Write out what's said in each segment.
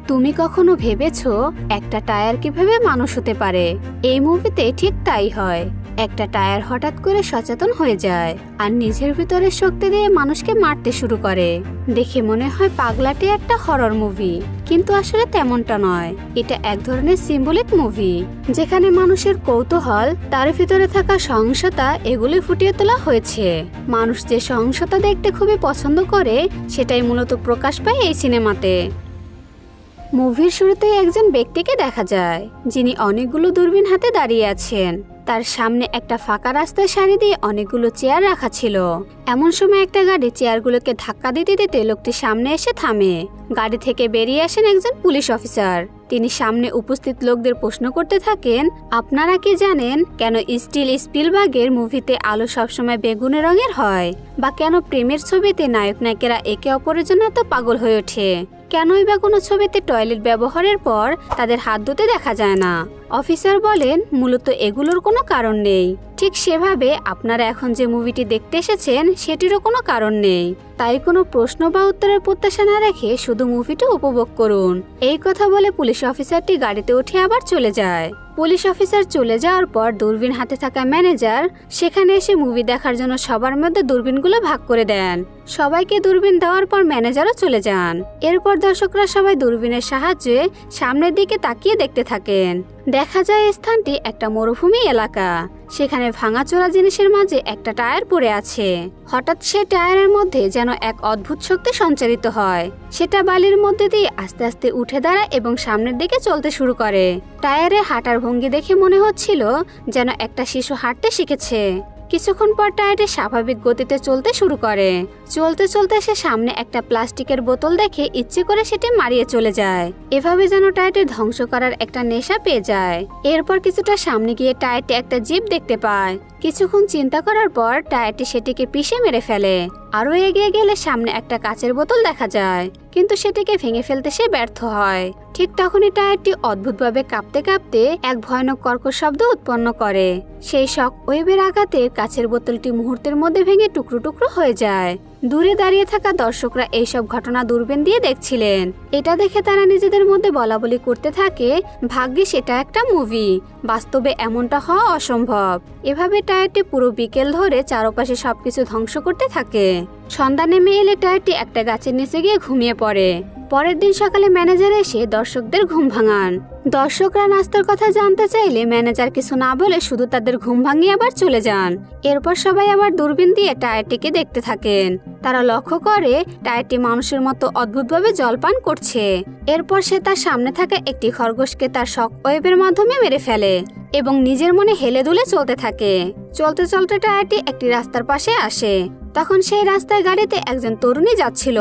তুমি কখনো ভেবেছো একটা টায়ার কিভাবে মানুষ হতে পারে? এই মুভিতে ঠিক তাই হয়। একটা টায়ার হঠাৎ করে সচেতন হয়ে যায় আর নিজের ভিতরে শক্তি দিয়ে মানুষকে মারতে শুরু করে। দেখে মনে হয় পাগলাটে একটা হরর মুভি, কিন্তু আসলে তেমনটা নয়। এটা এক ধরনের সিম্বলিক মুভি, যেখানে মানুষের কৌতূহল, তার ভিতরে থাকা সহিংসতা এগুলি ফুটিয়ে তোলা হয়েছে। মানুষ যে সহিংসতা দেখতে খুবই পছন্দ করে, সেটাই মূলত প্রকাশ পায় এই সিনেমাতে। মুভির শুরুতেই একজন ব্যক্তিকে দেখা যায়, যিনি অনেকগুলো দূরবীন হাতে দাঁড়িয়ে আছেন। তার সামনে একটা ফাঁকা রাস্তায় সারি দিয়ে অনেকগুলো চেয়ার রাখা ছিল। এমন সময় একটা গাড়ি চেয়ারগুলোকে ধাক্কা দিতে দিতে লোকটি সামনে এসে থামে। গাড়ি থেকে বেরিয়ে আসেন একজন পুলিশ অফিসার। তিনি সামনে উপস্থিত লোকদের প্রশ্ন করতে থাকেন, আপনারা কি জানেন কেন স্পিলবার্গের মুভিতে আলো সবসময় বেগুনি রঙের হয়? বা কেন প্রেমের ছবিতে নায়ক নায়িকারা একে অপরের জন্য এত পাগল হয়ে ওঠে? কেনই বা কোনো ছবিতে টয়লেট ব্যবহারের পর তাদের হাত ধুতে দেখা যায় না? অফিসার বলেন, মূলত এগুলোর কোনো কারণ নেই। ঠিক সেভাবে আপনারা এখন যে মুভিটি দেখতে এসেছেন সেটিরও কোনো কারণ নেই। তাই কোনো প্রশ্ন বা উত্তরের প্রত্যাশা না রেখে শুধু মুভিটা উপভোগ করুন। এই কথা বলে পুলিশ অফিসারটি গাড়িতে উঠে আবার চলে যায়। পুলিশ অফিসার চলে যাওয়ার পর দূরবীন হাতে থাকা ম্যানেজার সেখানে এসে মুভি দেখার জন্য সবার মধ্যে দূরবীনগুলো ভাগ করে দেন। সবাইকে দূরবীন দেওয়ার পর ম্যানেজারও চলে যান। এরপর দর্শকরা সবাই দূরবীনের সাহায্যে সামনের দিকে তাকিয়ে দেখতে থাকেন। দেখা যায় স্থানটি একটা মরুভূমি এলাকা। সেখানে ভাঙাচোরা জিনিসের মাঝে একটা টায়ার পড়ে আছে। হঠাৎ সে টায়ারের মধ্যে যেন এক অদ্ভুত শক্তি সঞ্চারিত হয়। সেটা বালির মধ্যে দিয়ে আস্তে আস্তে উঠে দাঁড়ায় এবং সামনের দিকে চলতে শুরু করে। টায়ারে হাঁটার ভঙ্গি দেখে মনে হচ্ছিল যেন একটা শিশু হাঁটতে শিখেছে। কিছুক্ষণ পর টায়ারটি স্বাভাবিক গতিতে চলতে শুরু করে। চলতে চলতে সে সামনে একটা প্লাস্টিকের বোতল দেখে ইচ্ছে করে সেটি মারিয়ে চলে যায়। এভাবে যেন টায়ারটি ধ্বংস করার একটা নেশা পেয়ে যায়। এরপর কিছুটা সামনে গিয়ে টায়ারটি একটা জিপ দেখতে পায়। কিছুক্ষণ চিন্তা করার পর টায়ারটি সেটিকে পিষে মেরে ফেলে। আরো এগিয়ে গেলে সামনে একটা কাচের বোতল দেখা যায়, কিন্তু সেটিকে ভেঙে ফেলতে সে ব্যর্থ হয়। ঠিক তখনই টায়ারটি অদ্ভুতভাবে কাঁপতে কাঁপতে এক ভয়ানক কর্কশ শব্দ উৎপন্ন করে। সেই শক ওয়েভের আঘাতে কাচের বোতলটি মুহূর্তের মধ্যে ভেঙে টুকরো টুকরো হয়ে যায়। দূরে দাঁড়িয়ে থাকা দর্শকরা এইসব ঘটনা দূরবীন দিয়ে দেখছিলেন। এটা দেখে তারা নিজেদের মধ্যে বলাবলি করতে থাকে, ভাগ্যিস এটা একটা মুভি, বাস্তবে এমনটা হওয়া অসম্ভব। এভাবে টায়ারটি পুরো বিকেল ধরে চারপাশে সবকিছু ধ্বংস করতে থাকে। সন্ধ্যা নেমে এলে টায়ারটি একটা গাছের নিচে গিয়ে ঘুমিয়ে পড়ে। পরের দিন সকালে ম্যানেজার এসে দর্শকদের ঘুম ভাঙান। দর্শকরা নাস্তার কথা জানতে চাইলে ম্যানেজার কিছু না বলে শুধু তাদের ঘুম ভাঙিয়ে আবার চলে যান। এরপর সবাই আবার দূরবীন দিয়ে টায়ারটিকে দেখতে থাকেন। তারা লক্ষ্য করে টায়ারটি মানুষের মতো অদ্ভুতভাবে জলপান করছে। এরপর সে তার সামনে থাকা একটি খরগোশকে তার শক ওয়েভের মাধ্যমে মেরে ফেলে এবং নিজের মনে হেলে দুলে চলতে থাকে। চলতে চলতে টায়ারটি একটি রাস্তার পাশে আসে। তখন সেই রাস্তায় গাড়িতে একজন তরুণী যাচ্ছিল।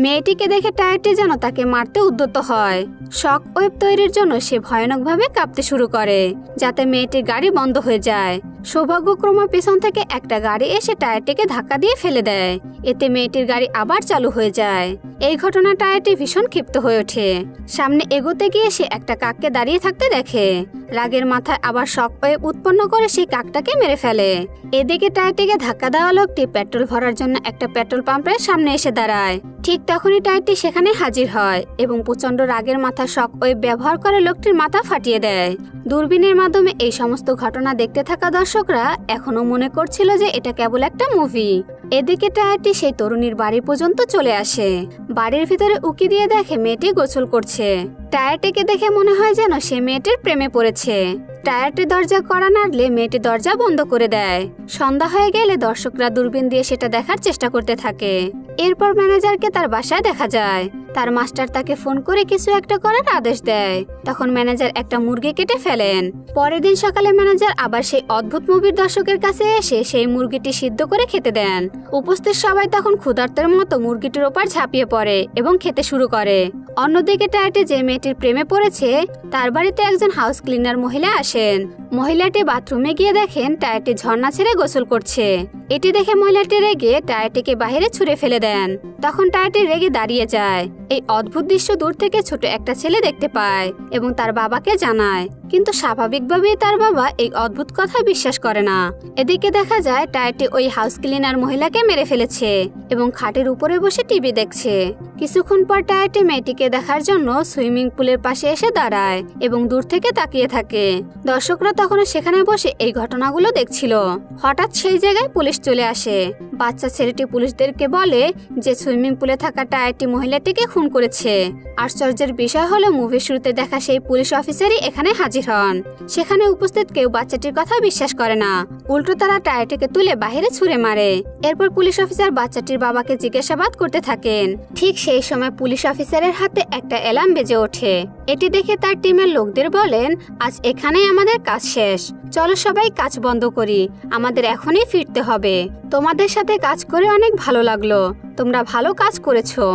মেয়েটিকে দেখে টায়ারটি যেন তাকে মারতে উদ্যত হয়। শক ওয়েভ তৈরির জন্য সে ভয়ানকভাবে কাঁপতে শুরু করে, যাতে মেয়েটির গাড়ি বন্ধ হয়ে যায়। সৌভাগ্যক্রমে পেছন থেকে একটা গাড়ি এসে টায়ারটিকে ধাক্কা দিয়ে ফেলে দেয়। এতে মেয়েটির গাড়ি আবার চালু হয়ে যায়। এই ঘটনা টায়ারটি ভীষণ ক্ষিপ্ত হয়ে ওঠে। সামনে এগোতে গিয়ে সে একটা কাককে দাঁড়িয়ে থাকতে দেখে। রাগের মাথায় আবার শক ওয়েভ উৎপন্ন করে সেই কাকটাকে মেরে ফেলে। এদিকে টায়ারটিকে ধাক্কা দেওয়া লোকটি পেট্রোল ভরার জন্য একটা পেট্রোল পাম্পের সামনে এসে দাঁড়ায়। ঠিক তখনই টায়ারটি সেখানে হাজির হয় এবং প্রচন্ড রাগের মাথা শক ওয়েভ ব্যবহার করে লোকটির মাথা ফাটিয়ে দেয়। দূরবীনের মাধ্যমে এই সমস্ত ঘটনা দেখতে থাকা দর্শকরা এখনো মনে করছিল যে এটা কেবল একটা মুভি। এদিকে টায়ারটি সেই তরুণীর বাড়ি পর্যন্ত চলে আসে। বাড়ির ভিতরে উকি দিয়ে দেখে মেয়েটি গোসল করছে। টায়ারটিকে দেখে মনে হয় যেন সে মেয়েটির প্রেমে পড়েছে। টায়ারটি দরজা কড়া নাড়লে মেয়েটি দরজা বন্ধ করে দেয়। সন্ধ্যা হয়ে গেলে দর্শকরা দূরবীন দিয়ে সেটা দেখার চেষ্টা করতে থাকে। এরপর ম্যানেজারকে তার বাসায় দেখা যায়। তার মাস্টার তাকে ফোন করে কিছু একটা করার আদেশ দেয়। তখন ম্যানেজার একটা মুরগি কেটে ফেলেন। পরের দিন সকালে ম্যানেজার আবার সেই অদ্ভুত মুভির দর্শকের কাছে এসে সেই মুরগিটি সিদ্ধ করে খেতে দেন। উপস্থিত সবাই তখন ক্ষুধার্তের মতো মুরগিটির ওপর ঝাঁপিয়ে পড়ে এবং খেতে শুরু করে। অন্যদিকে টায়ারটি যে মেয়েটির প্রেমে পড়েছে তার বাড়িতে একজন হাউস ক্লিনার মহিলা আসেন। মহিলাটি বাথরুমে গিয়ে দেখেন টায়ারটি ঝর্ণা ছেড়ে গোসল করছে। এটি দেখে মহিলাটি রেগে টায়ারটিকে বাইরে ছুঁড়ে ফেলে দেন। তখন টায়ারটি রেগে দাঁড়িয়ে যায়। এই অদ্ভুত দৃশ্য দূর থেকে ছোট একটা ছেলে দেখতে পায় এবং তার বাবাকে জানায়, কিন্তু স্বাভাবিকভাবেই তার বাবা এই অদ্ভুত কথা বিশ্বাস করে না। এদিকে দেখা যায় টায়ারটি ওই হাউস ক্লিনার মহিলাকে মেরে ফেলেছে এবং খাটের উপরে বসে টিভি দেখছে। কিছুক্ষণ পর টায়ারটি মেয়েটিকে দেখার জন্য সুইমিং পুলের পাশে এসে দাঁড়ায় এবং দূর থেকে তাকিয়ে থাকে। দর্শকরা তখনও সেখানে বসে এই ঘটনাগুলো দেখছিল। হঠাৎ সেই জায়গায় পুলিশ চলে আসে। বাচ্চা ছেলেটি পুলিশদেরকে বলে যে সুইমিং পুলে থাকা টায়ারটি মহিলাটিকে খুন করেছে। আশ্চর্যের বিষয় হলো মুভির শুরুতে দেখা সেই পুলিশ অফিসারই এখানে হাজির হন। সেখানে উপস্থিত কেউ বাচ্চাটির কথা বিশ্বাস করে না, উল্টো তারা টায়ারটিকে তুলে বাহিরে ছুঁড়ে মারে। এরপর পুলিশ অফিসার বাচ্চাটির বাবাকে জিজ্ঞাসাবাদ করতে থাকেন। ঠিক সেই সময় পুলিশ অফিসারের হাতে একটা অ্যালার্ম বেজে ওঠে। এটি দেখে তার টিমের লোকদের বলেন, আজ এখানেই আমাদের কাজ শেষ, চলো সবাই কাজ বন্ধ করি, আমাদের এখনই ফিরতে হবে। তোমাদের সাথে কাজ করে অনেক ভালো লাগলো, তোমরা ভালো কাজ করেছো।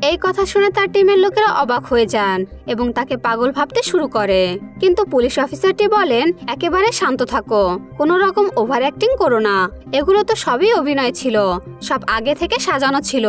এই কথা শুনে তার টিমের লোকেরা অবাক হয়ে যান এবং তাকে পাগল ভাবতে শুরু করে। কিন্তু পুলিশ অফিসারটি বলেন, একেবারে শান্ত থাকো, কোনো রকম ওভার অ্যাক্টিং করো না, এগুলো তো সবই অভিনয় ছিল, সব আগে থেকে সাজানো ছিল।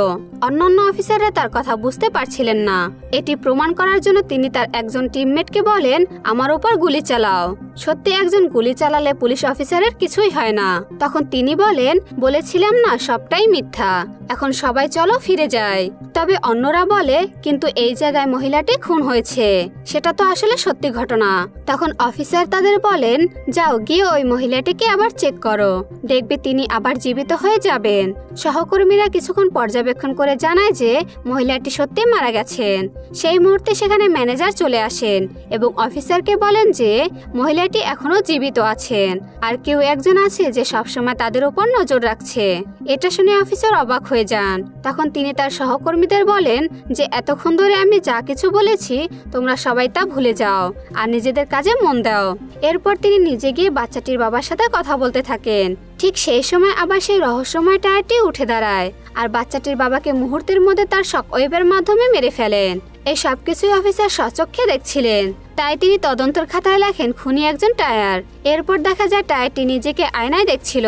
অন্যান্য অফিসাররা তার কথা বুঝতে পারছিলেন না। এটি প্রমাণ করার জন্য তিনি তার একজন টিমমেটকে বলেন, আমার উপর গুলি চালাও। সত্যি একজন গুলি চালালে পুলিশ অফিসারের কিছুই হয় না। তখন তিনি বলেন, বলেছিলাম না সবটাই মিথ্যা, এখন সবাই চলো ফিরে যাই। তবে অন্যরা বলে, কিন্তু এই জায়গায় মহিলাটি খুন হয়েছে, সেটা তো আসলে সত্যি ঘটনা। তখন অফিসার তাদের বলেন, যাও গিয়ে ওই মহিলাটিকে আবার চেক করো, দেখবে তিনি আবার জীবিত হয়ে যাবেন। সহকর্মীরা কিছুক্ষণ পর্যবেক্ষণ করে জানায় যে মহিলাটি সত্যি মারা গেছেন। সেই মুহূর্তে সেখানে ম্যানেজার চলে আসেন এবং অফিসারকে বলেন যে মহিলাটি এখনো জীবিত আছেন, আর কেউ একজন আছে যে সবসময় তাদের উপর নজর রাখছে। এটা শুনে অফিসার অবাক হয়ে যান। তখন তিনি তার সহকর্মীদের বলেন যে এতক্ষণ ধরে আমি যা কিছু বলেছি তোমরা সবাই তা ভুলে যাও আর নিজেদের কাজে মন দাও। এরপর তিনি নিজে গিয়ে বাচ্চাটির বাবার সাথে কথা বলতে থাকেন। ঠিক সেই সময় আবার সেই রহস্যময় টায়ারটি উঠে দাঁড়ায় আর বাচ্চাটির বাবাকে মুহূর্তের মধ্যে তার শকওয়েভের মাধ্যমে মেরে ফেলেন। এই সবকিছুই অফিসার স্বচক্ষে দেখছিলেন, তাই তিনি তদন্তের খাতায় লেখেন খুনি একজন টায়ার। এরপর দেখা যায় টায়ারটি নিজেকে আয়নায় দেখছিল।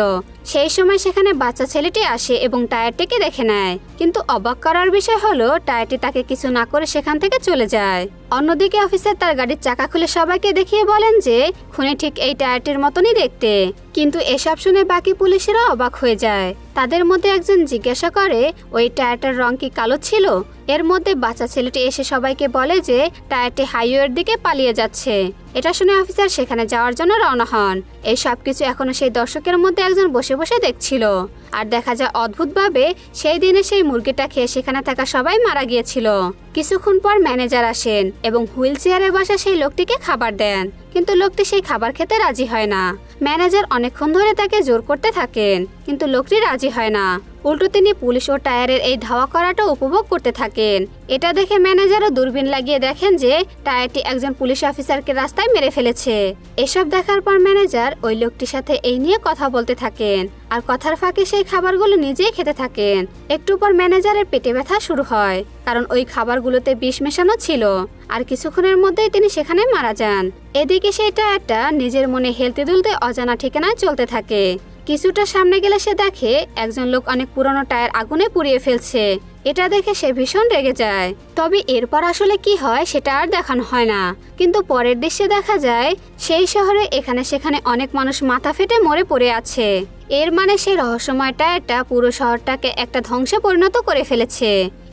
সেই সময় সেখানে বাচ্চা ছেলেটি আসে এবং টায়ারটিকে দেখে নেয়। কিন্তু অবাক করার বিষয় হলো টায়ারটি তাকে কিছু না করে সেখান থেকে চলে যায়। অন্যদিকে অফিসার তার গাড়ির চাকা খুলে সবাইকে দেখিয়ে বলেন যে খুনি ঠিক এই টায়ারটির মতনই দেখতে। কিন্তু এসব শুনে বাকি পুলিশেরা অবাক হয়ে যায়। তাদের মধ্যে একজন জিজ্ঞাসা করে, ওই টায়ারটার রং কি কালো ছিল? এর মধ্যে বাচ্চা ছেলেটি এসে সবাইকে বলে যে টায়ারটি হাইওয়ের দিকে পালিয়ে যাচ্ছে। এটা শুনে অফিসার সেখানে যাওয়ার জন্য রওনা হন। এই সবকিছু এখনো সেই দর্শকের মধ্যে একজন বসে বসে দেখছিল। আর দেখা যায় অদ্ভুতভাবে সেই দিনে সেই মুরগিটা খেয়ে সেখানে থাকা সবাই মারা গিয়েছিল। কিছুক্ষণ পর ম্যানেজার আসেন এবং হুইল চেয়ারে বসা সেই লোকটিকে খাবার দেন, কিন্তু লোকটি সেই খাবার খেতে রাজি হয় না। ম্যানেজার অনেকক্ষণ ধরে তাকে জোর করতে থাকেন, কিন্তু লোকটি রাজি হয় না। উল্টো তিনি পুলিশ ও টায়ারের এই ধাওয়া করাটা উপভোগ করতে থাকেন। এটা দেখে ম্যানেজারও দূরবীন লাগিয়ে দেখেন যে টায়ারটি একজন পুলিশ অফিসারকে রাস্তায় মেরে ফেলেছে। এসব দেখার পর ম্যানেজার ওই লোকটির সাথে এই নিয়ে কথা বলতে থাকেন আর কথার ফাঁকে সেই খাবারগুলো নিজেই খেতে থাকেন। একটু পর ম্যানেজারের পেটে ব্যথা শুরু হয়, কারণ ওই খাবারগুলোতে বিষ মেশানো ছিল। আর কিছুক্ষণের মধ্যেই তিনি সেখানে মারা যান। এদিকে সেই টায়ারটা নিজের মনে হেলতে দুলতে অজানা ঠিকানায় চলতে থাকে। কিছুটা সামনে গেলে সে দেখে একজন লোক অনেক পুরনো টায়ার আগুনে পুড়িয়ে ফেলছে। এটা দেখে সে ভীষণ রেগে যায়। তবে এরপর আসলে কি হয় সেটা আর দেখানো হয় না। কিন্তু পরের দৃশ্যে দেখা যায় সেই শহরে এখানে সেখানে অনেক মানুষ মাথা ফেটে মরে পড়ে আছে। এর মানে সেই রহস্যময় টায়ারটা পুরো শহরটাকে একটা ধ্বংসে পরিণত করে ফেলেছে।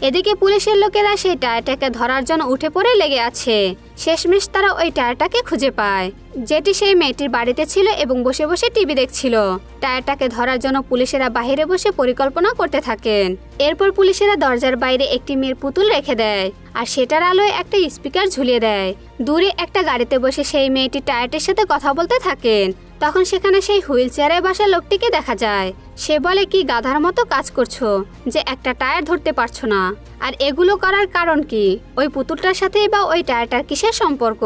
এদিকে পুলিশের লোকেরা সেই টায়ারটাকে ধরার জন্য উঠে পড়ে লেগে আছে। শেষমেশ তারা ওই টায়ারটাকে খুঁজে পায়, যেটি সেই মেয়েটির বাড়িতে ছিল এবং বসে বসে টিভি দেখছিল। টায়ারটাকে ধরার জন্য পুলিশেরা বাইরে বসে পরিকল্পনা করতে থাকেন। এরপর পুলিশেরা দরজার বাইরে একটি মেয়ের পুতুল রেখে দেয় আর সেটার আলোয় একটা স্পিকার ঝুলিয়ে দেয়। দূরে একটা গাড়িতে বসে সেই মেয়েটি টায়ারটির সাথে কথা বলতে থাকেন। তখন সেখানে সেই হুইল চেয়ারে বসা লোকটিকে দেখা যায়। সে বলে, কি গাধার মতো কাজ করছো যে একটা টায়ার ধরতে পারছো না? আর এগুলো করার কারণ কি? ওই পুতুলটার সাথেই বা ওই টায়ারটার কিসের সম্পর্ক?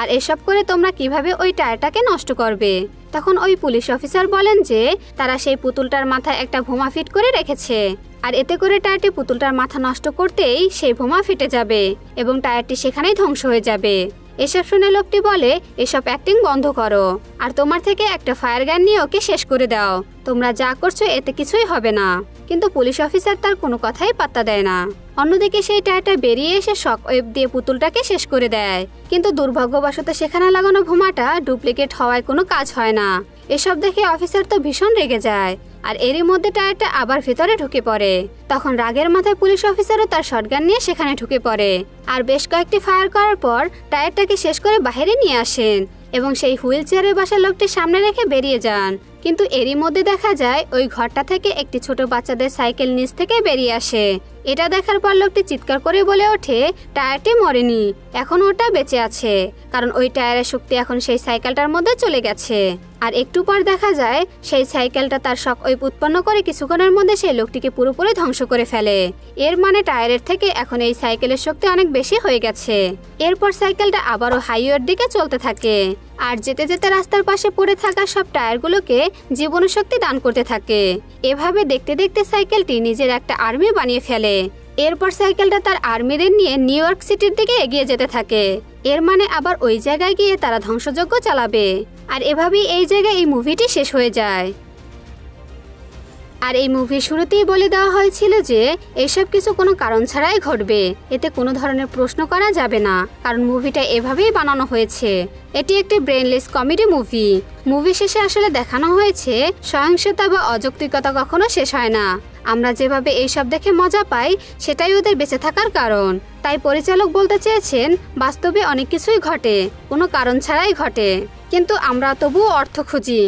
আর এসব করে তোমরা কিভাবে ওই টায়ারটাকে নষ্ট করবে? তখন ওই পুলিশ অফিসার বলেন যে তারা সেই পুতুলটার মাথায় একটা বোমা ফিট করে রেখেছে, আর এতে করে টায়ারটি পুতুলটার মাথা নষ্ট করতেই সেই বোমা ফেটে যাবে এবং টায়ারটি সেখানেই ধ্বংস হয়ে যাবে। এসব শুনে লোকটি বলে, এসব অ্যাক্টিং বন্ধ করো আর তোমার থেকে একটা ফায়ার গান নিয়ে ওকে শেষ করে দাও। তোমরা যা করছো এতে কিছুই হবে না। কিন্তু পুলিশ অফিসার তার কোনো কথাই পাত্তা দেয় না। অন্যদিকে সেই টায়ারটা বেরিয়ে এসে শক ওয়েভ দিয়ে পুতুলটাকে শেষ করে দেয়, কিন্তু দুর্ভাগ্যবশত সেখানে লাগানো বোমাটা ডুপ্লিকেট হওয়ায় কোনো কাজ হয় না। এসব দেখে অফিসার তো ভীষণ রেগে যায়, আর এরই মধ্যে টায়ারটা আবার ভিতরে ঢুকে পড়ে। তখন রাগের মাথায় পুলিশ অফিসারও তার শটগান নিয়ে সেখানে ঢুকে পড়ে, আর বেশ কয়েকটি ফায়ার করার পর টায়ারটাকে শেষ করে বাইরে নিয়ে আসেন এবং সেই হুইল চেয়ারে বসা লোকটি সামনে রেখে বেরিয়ে যান। কিন্তু এরই মধ্যে দেখা যায় ওই ঘরটা থেকে একটি ছোট বাচ্চাদের সাইকেল নিচ থেকে বেরিয়ে আসে। এটা দেখার পর লোকটি চিৎকার করে বলে ওঠে, টায়ারটি মরেনি, এখন ওটা বেঁচে আছে, কারণ ওই টায়ারের শক্তি এখন সেই সাইকেলটার মধ্যে চলে গেছে। আর একটু পর দেখা যায় সেই সাইকেলটা তার শক ওয়েভ উৎপন্ন করে কিছুক্ষণের মধ্যে সেই লোকটিকে পুরোপুরি ধ্বংস করে ফেলে। এর মানে টায়ারের থেকে এখন এই সাইকেলের শক্তি অনেক বেশি হয়ে গেছে। এরপর সাইকেলটা আবারও হাইওয়ের দিকে চলতে থাকে, আর যেতে যেতে রাস্তার পাশে পড়ে থাকা সব টায়ারগুলোকে জীবনশক্তি দান করতে থাকে। এভাবে দেখতে দেখতে সাইকেলটি নিজের একটা আর্মি বানিয়ে ফেলে। এরপর সাইকেলটা তার আর্মিদের নিয়ে নিউ ইয়র্ক সিটির দিকে এগিয়ে যেতে থাকে। এর মানে আবার ওই জায়গায় গিয়ে তারা ধ্বংসযজ্ঞ চালাবে। আর এভাবেই এই জায়গায় এই মুভিটি শেষ হয়ে যায়। আর এই মুভির শুরুতেই বলে দেওয়া হয়েছিল যে এইসব কিছু কোনো কারণ ছাড়াই ঘটবে, এতে কোনো ধরনের প্রশ্ন করা যাবে না, কারণ মুভিটা এভাবেই বানানো হয়েছে। এটি একটি ব্রেনলেস কমেডি মুভি। মুভি শেষে আসলে দেখানো হয়েছে সহিংসতা বা অযৌক্তিকতা কখনো শেষ হয় না। আমরা যেভাবে এইসব দেখে মজা পাই সেটাই ওদের বেঁচে থাকার কারণ। তাই পরিচালক বলতে চেয়েছেন বাস্তবে অনেক কিছুই ঘটে কোনো কারণ ছাড়াই ঘটে, কিন্তু আমরা তবুও অর্থ খুঁজি,